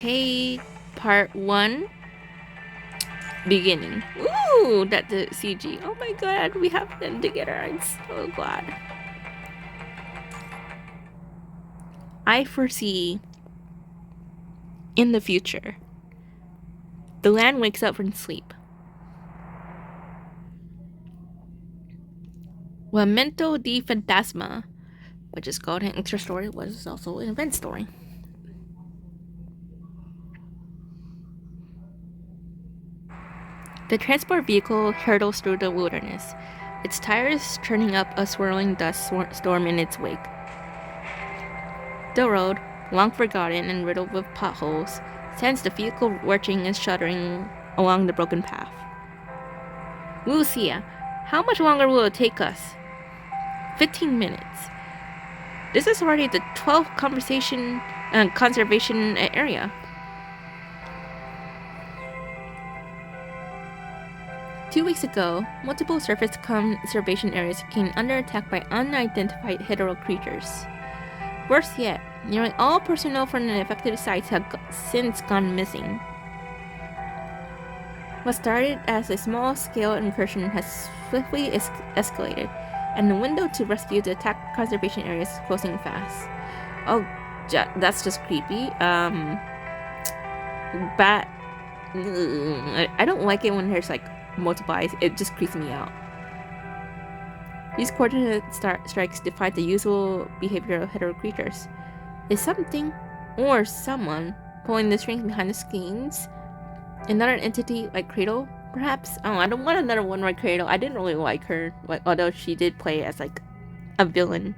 Hey, part 1, beginning. Ooh, that's the CG. Oh my god, we have them together. I'm so glad. I foresee in the future, the land wakes up from sleep. Lamento di Phantasma, which is called an extra story, was also an event story. The transport vehicle hurtles through the wilderness, its tires churning up a swirling dust storm in its wake. The road, long forgotten and riddled with potholes, sends the vehicle lurching and shuddering along the broken path. Lucia, how much longer will it take us? 15 minutes. This is already the 12th conservation area. 2 weeks ago, multiple surface conservation areas came under attack by unidentified hetero creatures. Worse yet, nearly all personnel from the affected sites have since gone missing. What started as a small-scale incursion has swiftly escalated, and the window to rescue the attacked conservation area is closing fast. Oh, that's just creepy. But I don't like it when there's like multiple eyes. It just creeps me out. These coordinate strikes defy the usual behavior of hetero creatures. Is something or someone pulling the strings behind the scenes? Another entity like Cradle, perhaps? Oh, I don't want another one like Cradle. I didn't really like her, although she did play as like a villain,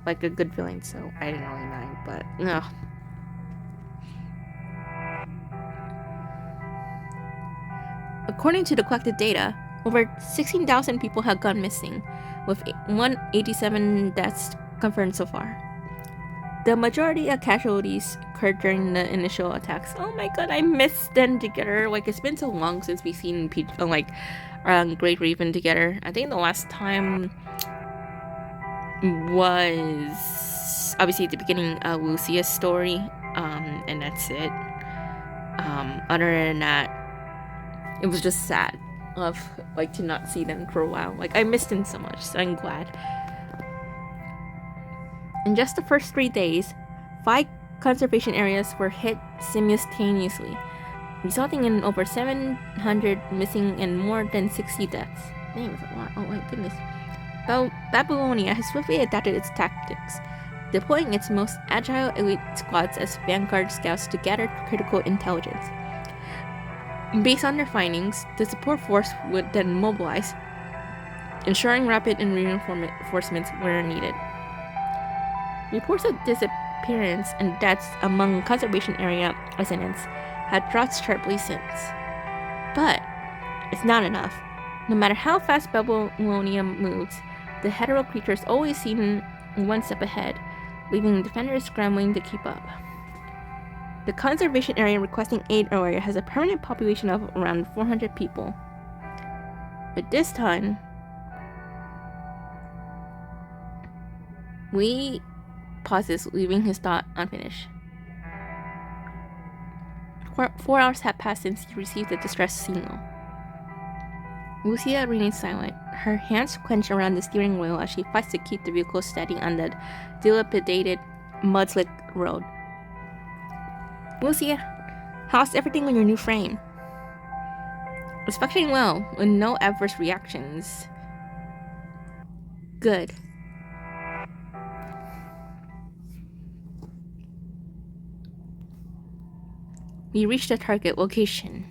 like a good villain, so I didn't really mind, but no. According to the collected data, over 16,000 people have gone missing, with 187 deaths confirmed so far. The majority of casualties occurred during the initial attacks. Oh my god, I miss them together. Like, it's been so long since we've seen Great Raven together. I think the last time was obviously at the beginning of Lucia's story, and that's it. Other than that, it was just sad of like to not see them for a while. Like, I missed them so much, so I'm glad. In just the first 3 days, 5 conservation areas were hit simultaneously, resulting in over 700 missing and more than 60 deaths. Dang, that's a lot. Oh my goodness. Babylonia has swiftly adapted its tactics, deploying its most agile elite squads as vanguard scouts to gather critical intelligence. Based on their findings, the support force would then mobilize, ensuring rapid and reinforcements where needed. Reports of disappearance and deaths among conservation area residents had dropped sharply since. But it's not enough. No matter how fast Babylonia moves, the hetero creatures always seem one step ahead, leaving defenders scrambling to keep up. The conservation area requesting aid area has a permanent population of around 400 people. But this time, we pauses, leaving his thought unfinished. 4 hours had passed since he received the distress signal. Lucia remains silent, her hands clenched around the steering wheel as she fights to keep the vehicle steady on the dilapidated, mud-slick road. Lucia, how's everything on your new frame? It's functioning well, with no adverse reactions. Good. We reached the target location.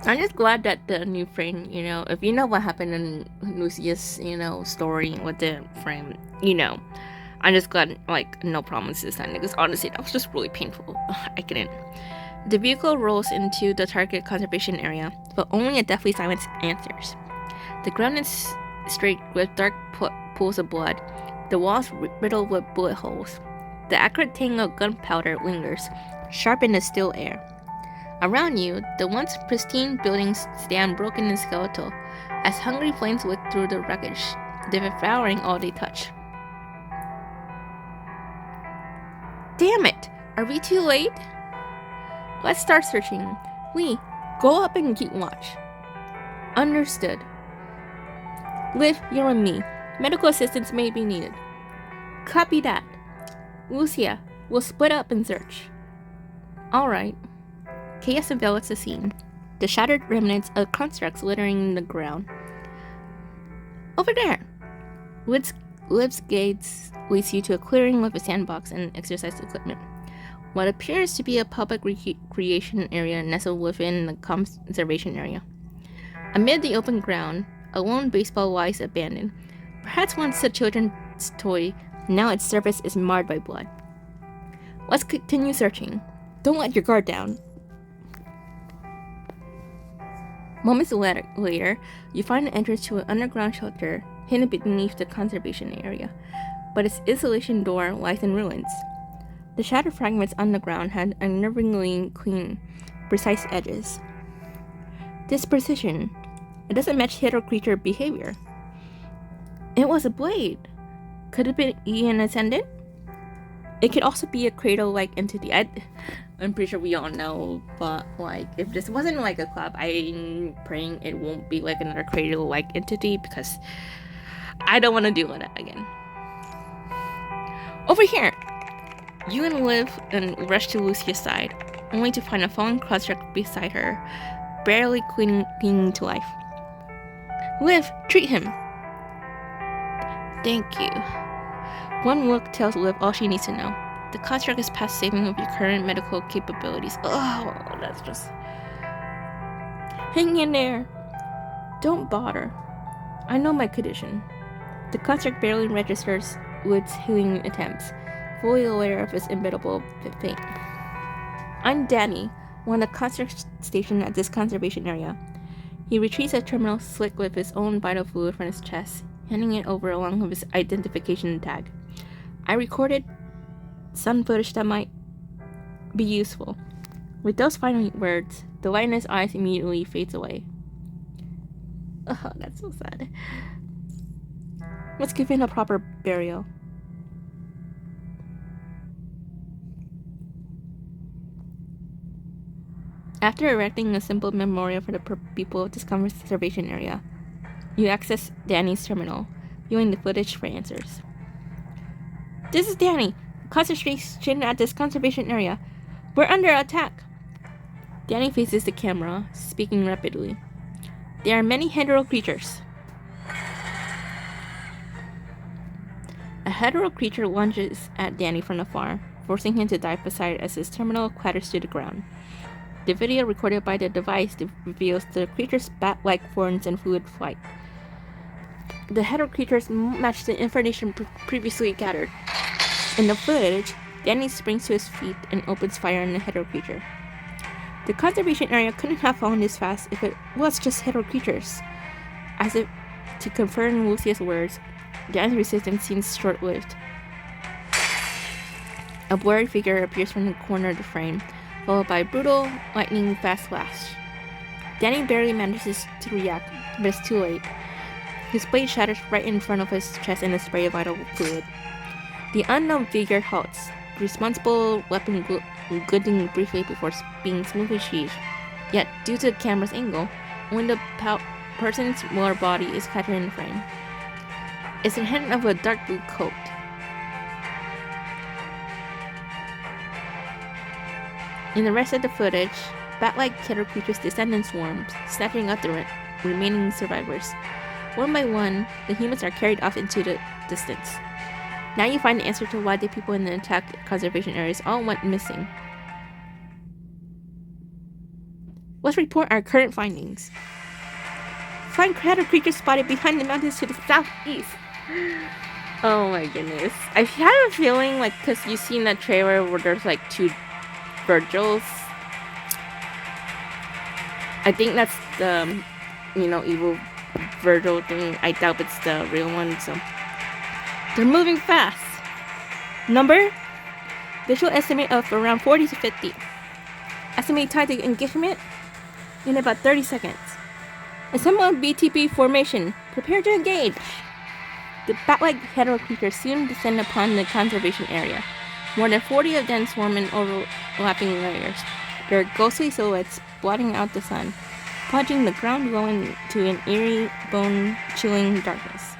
I'm just glad that the new frame, if you know what happened in Lucia's, story with the frame, I'm just glad, like, no problems this time, because honestly, that was just really painful. I couldn't. The vehicle rolls into the target conservation area, but only a deathly silence answers. The ground is streaked with dark pools of blood, the walls riddled with bullet holes. The acrid tang of gunpowder lingers, sharp in the still air. Around you, the once pristine buildings stand broken and skeletal, as hungry flames lick through the wreckage, devouring all they touch. Damn it! Are we too late? Let's start searching. Lee, go up and keep watch. Understood. Liv, you're with me. Medical assistance may be needed. Copy that. Lucia, we'll split up and search. Alright. Chaos envelops the scene. The shattered remnants of constructs littering the ground. Over there! Liv's gaze leads you to a clearing with a sandbox and exercise equipment. What appears to be a public recreation area nestled within the conservation area. Amid the open ground, a lone baseball lies abandoned. Perhaps once a children's toy, now its surface is marred by blood. Let's continue searching. Don't let your guard down. Moments later, you find an entrance to an underground shelter hidden beneath the conservation area, but its insulation door lies in ruins. The shattered fragments on the ground had unnervingly clean, precise edges. This precision, it doesn't match hero creature behavior. It was a blade. Could it be an ascendant? It could also be a cradle-like entity. I'm pretty sure we all know, but like, if this wasn't like a club, I'm praying it won't be like another cradle-like entity because I don't want to deal with it again. Over here! You and Liv and rush to Lucia's side, only to find a fallen construct beside her, barely clinging to life. Liv, treat him! Thank you. One look tells Liv all she needs to know. The construct is past saving with your current medical capabilities. Oh, that's just... Hang in there. Don't bother. I know my condition. The construct barely registers Liv's healing attempts, fully aware of his inevitable fate. I'm Danny, one of the construct stationed at this conservation area. He retrieves a terminal slick with his own vital fluid from his chest, handing it over along with his identification tag. I recorded some footage that might be useful. With those final words, the light in his eyes immediately fades away. Oh, that's so sad. Let's give him a proper burial. After erecting a simple memorial for the people of this conservation area, you access Danny's terminal, viewing the footage for answers. This is Danny, concentration at this conservation area. We're under attack. Danny faces the camera, speaking rapidly. There are many hetero creatures. A hetero creature lunges at Danny from afar, forcing him to dive beside as his terminal clatters to the ground. The video recorded by the device reveals the creature's bat-like horns and fluid flight. The hetero creatures match the information previously gathered. In the footage, Danny springs to his feet and opens fire on the hetero creature. The conservation area couldn't have fallen this fast if it was just hetero creatures. As if to confirm Lucia's words, Danny's resistance seems short-lived. A blurry figure appears from the corner of the frame, followed by a brutal, lightning-fast flash. Danny barely manages to react, but it's too late. His blade shatters right in front of his chest in a spray of vital fluid. The unknown figure halts, the responsible weapon glinting briefly before being smoothly sheathed. Yet, due to the camera's angle, only the person's lower body is captured in the frame. It's the hint of a dark blue coat. In the rest of the footage, bat-like hetero creatures descend in swarms, snatching up the remaining survivors. One by one, the humans are carried off into the distance. Now you find the answer to why the people in the attacked conservation areas all went missing. Let's report our current findings. Find hetero creatures spotted behind the mountains to the southeast. Oh my goodness. I had a feeling, like, because you've seen that trailer where there's like two Virgils. I think that's the, evil Virgil thing. I doubt it's the real one, so. They're moving fast. Number? Visual estimate of around 40 to 50. Estimate time to engagement in about 30 seconds. Assemble BTP formation. Prepare to engage. The bat-like hetero creatures soon descend upon the conservation area. More than 40 of them swarm in overlapping layers, their ghostly silhouettes blotting out the sun, plunging the ground below into an eerie, bone-chilling darkness.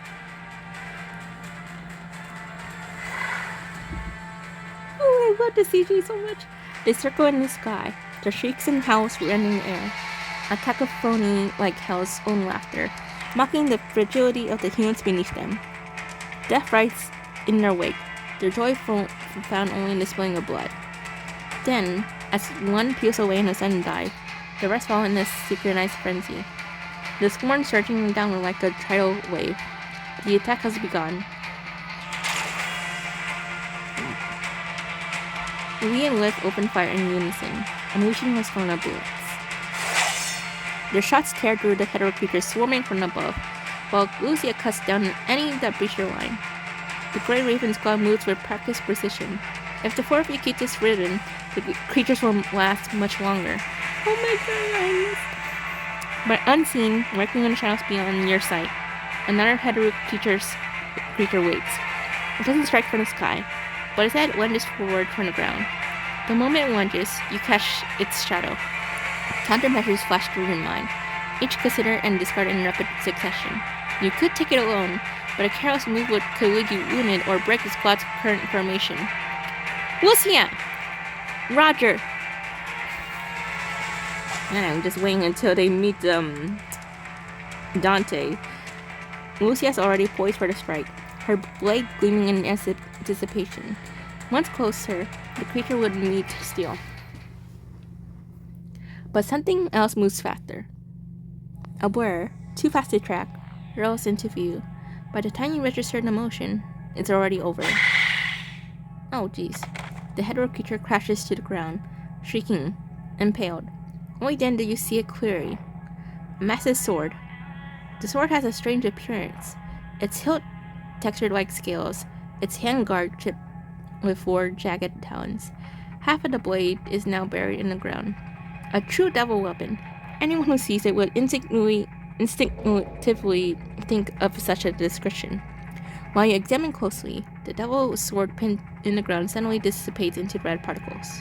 Oh, I love the CG so much. They circle in the sky, their shrieks and howls rending the air. A cacophony like hell's own laughter, mocking the fragility of the humans beneath them. Death rides in their wake, their joy found only in the spilling of blood. Then, as one peels away in the sun dies, the rest fall in a synchronized frenzy. The swarm surging downward like a tidal wave. The attack has begun. Lee and Liz open fire in unison, unleashing a storm of bullets. Their shots tear through the hetero creatures swarming from above, while Lucia cuts down any that breach their line. The Grey Raven's claw moves with practiced precision. If the four of you keep this rhythm, the creatures will last much longer. Oh my god! But unseen, lurking in the shadows beyond your sight, another hetero creature waits. It doesn't strike from the sky, but its head lunges forward from the ground. The moment it lunges, you catch its shadow. Countermeasures flash through your mind, each considered and discarded in rapid succession. You could take it alone, but a careless move could leave you wounded or break the squad's current formation. Lucia! Roger! And I'm just waiting until they meet Dante. Lucia's already poised for the strike, her blade gleaming in anticipation. Once closer, the creature would meet steel. But something else moves faster. A blur, too fast to track, rolls into view. By the time you register the motion, it's already over. Oh jeez. The hetero creature crashes to the ground, shrieking, impaled. Only then do you see it clearly. A massive sword. The sword has a strange appearance. Its hilt textured like scales, its handguard chipped with 4 jagged talons. Half of the blade is now buried in the ground. A true devil weapon. Anyone who sees it would instinctively think of such a description. While you examine closely, the devil's sword pinned in the ground suddenly dissipates into red particles.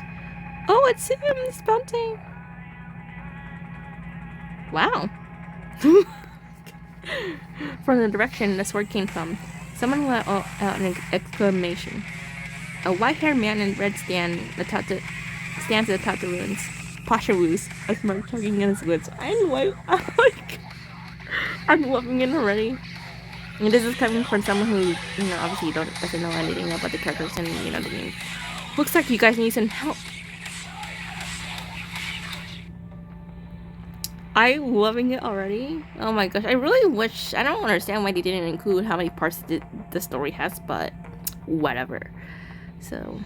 Oh, it's him! It's Bante! Wow! From the direction the sword came from, someone let out an exclamation. A white-haired man in red stands atop the ruins. Pashawoos, a smirk tugging in his lips. I'm loving it already. And this is coming from someone who, obviously doesn't know anything about the characters and, the game. Looks like you guys need some help. I'm loving it already. Oh my gosh, I really wish, I don't understand why they didn't include how many parts the story has, but whatever. So,